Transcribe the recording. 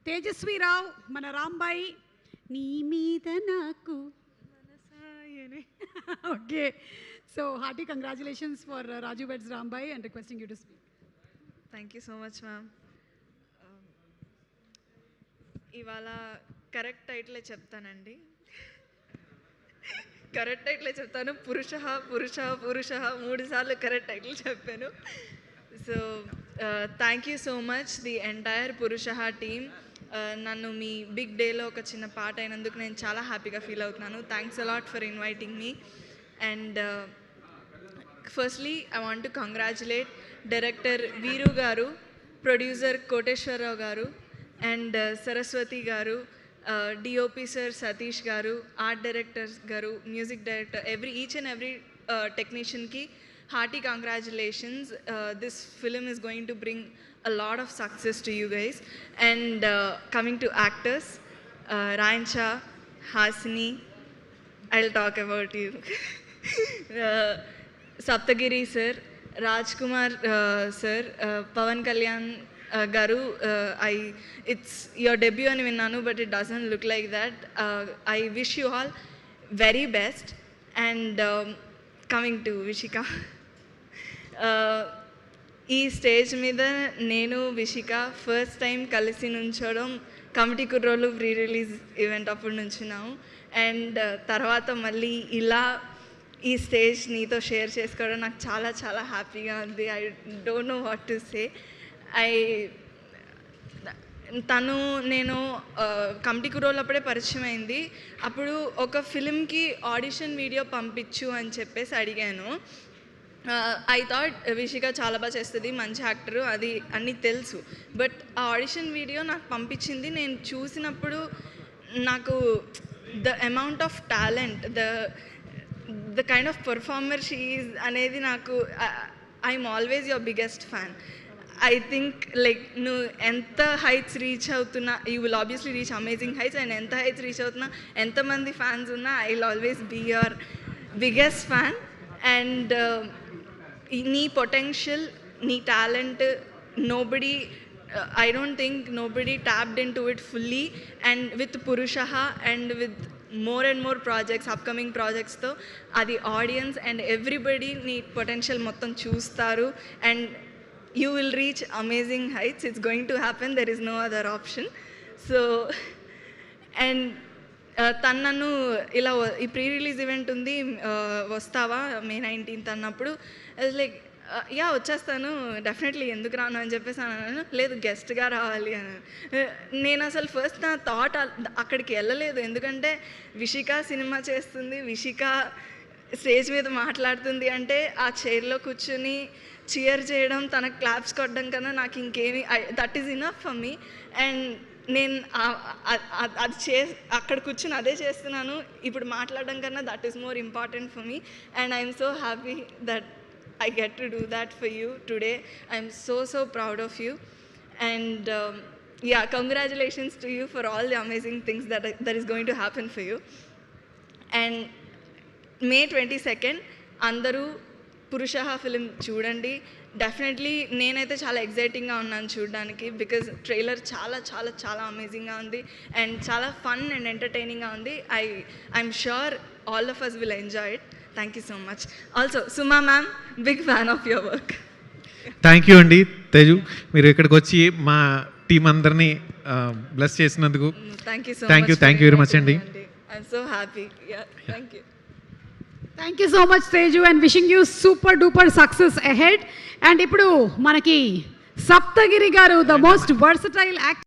తేజస్వీరావు, మన రాంబాయి, నీ మీద నాకు మనసాయనే. Okay, so hearty congratulations for Raju weds Rambai and requesting you to speak. Thank you so much ma'am. ఇవాళ కరెక్ట్ టైటిలే చెప్తానండి. కరెక్ట్ టైటిలే చెప్తాను. పురుష పురుష పురుష 3 సార్లు కరెక్ట్ టైటిల్ చెప్పాను. So thank you so much the entire Purusha team. నన్ను మీ బిగ్ డేలో ఒక చిన్న పార్ట్ అయినందుకు నేను చాలా హ్యాపీగా ఫీల్ అవుతున్నాను. Thanks a lot for inviting me. And firstly I want to congratulate director వీరు గారు, ప్రొడ్యూసర్ కోటేశ్వరరావు గారు అండ్ సరస్వతి గారు, DOP sir Satish garu, art director garu, music director, each and every టెక్నీషియన్కి hearty congratulations. This film is going to bring a lot of success to you guys. And coming to actors, Ryan Shah, Hasini, I'll talk about you. Saptagiri sir, Rajkumar sir, Pawan Kalyan garu, it's your debut ani vinnanu, but it doesn't look like that. I wish you all very best. And coming to Vishika, ఈ stage మీద నేను Vishika first time కలిసి నుంచోవడం committee కుర్రోలు pre release event అప్పుడు నుంచున్నాము. And తర్వాత మళ్ళీ ఇలా ఈ stage నీతో షేర్ చేసుకోవడం నాకు చాలా చాలా హ్యాపీగా ఉంది. I don't know what to say. నేను కమిటీ కుర్రోలు అప్పుడే పరిచయం అయింది. అప్పుడు ఒక ఫిలింకి ఆడిషన్ వీడియో పంపించు అని చెప్పేసి అడిగాను. ఐ థాట్ విషిక చాలా బాగా చేస్తుంది, మంచి యాక్టరు, అది అన్నీ తెలుసు. బట్ ఆ ఆడిషన్ వీడియో నాకు పంపించింది. నేను చూసినప్పుడు నాకు the amount of talent, the kind of performer she is అనేది నాకు, I'm always your biggest fan. I think like నువ్వు ఎంత హైట్స్ రీచ్ అవుతున్నా, you will obviously reach amazing heights. And ఎంత హైట్స్ రీచ్ అవుతున్నా, ఎంతమంది ఫ్యాన్స్ ఉన్నా, I will always be your biggest fan. And నీ పొటెన్షియల్, నీ talent, nobody, I don't think nobody tapped into it fully. And with Purushaha and with more and more projects, upcoming projects tho adi audience and everybody need potential mottam chustaru and you will reach amazing heights. It's going to happen, there is no other option. So and తను నన్ను ఇలా ఈ pre release event ఉంది వస్తావా May 19th అన్నప్పుడు like yeah వచ్చేస్తాను definitely, ఎందుకు రాను అని చెప్పేసి అన్నాను. లేదు గెస్ట్గా రావాలి అని. నేను అసలు ఫస్ట్ నా థాట్ అక్కడికి వెళ్ళలేదు. ఎందుకంటే విషిక సినిమా చేస్తుంది, విషిక స్టేజ్ మీద మాట్లాడుతుంది అంటే ఆ చైర్లో కూర్చుని చియర్ చేయడం, తనకు క్లాప్స్ కొట్టడం కన్నా నాకు ఇంకేమి, that is enough for me. And నేను అది అక్కడ కూర్చుని అదే చేస్తున్నాను. ఇప్పుడు మాట్లాడడం కన్నా that is more important for me. And I'm so happy that I get to do that for you today. I'm so proud of you. And yeah, congratulations to you for all the amazing things that is going to happen for you. And May 22nd andaru Purushaha film చూడండి. Definitely నేనైతే చాలా ఎగ్జైటింగ్గా ఉన్నాను చూడడానికి, because trailer చాలా చాలా చాలా అమేజింగ్గా ఉంది and చాలా ఫన్ అండ్ ఎంటర్టైనింగ్గా ఉంది. I'm sure all of us will enjoy it. Thank you so much. Also Suma ma'am, big fan of your work. Thank you అండి తేజు, మీరు ఇక్కడికి వచ్చి మా టీం అందరినీ బ్లెస్ చేసినందుకు thank you so thank you very much అండి. I'm so happy. Thank you. Thank you so much Teju and wishing you super duper success ahead. And ఇప్పుడు మనకి సప్తగిరి గారు, ద మోస్ట్ వర్సటైల్ యాక్టర్.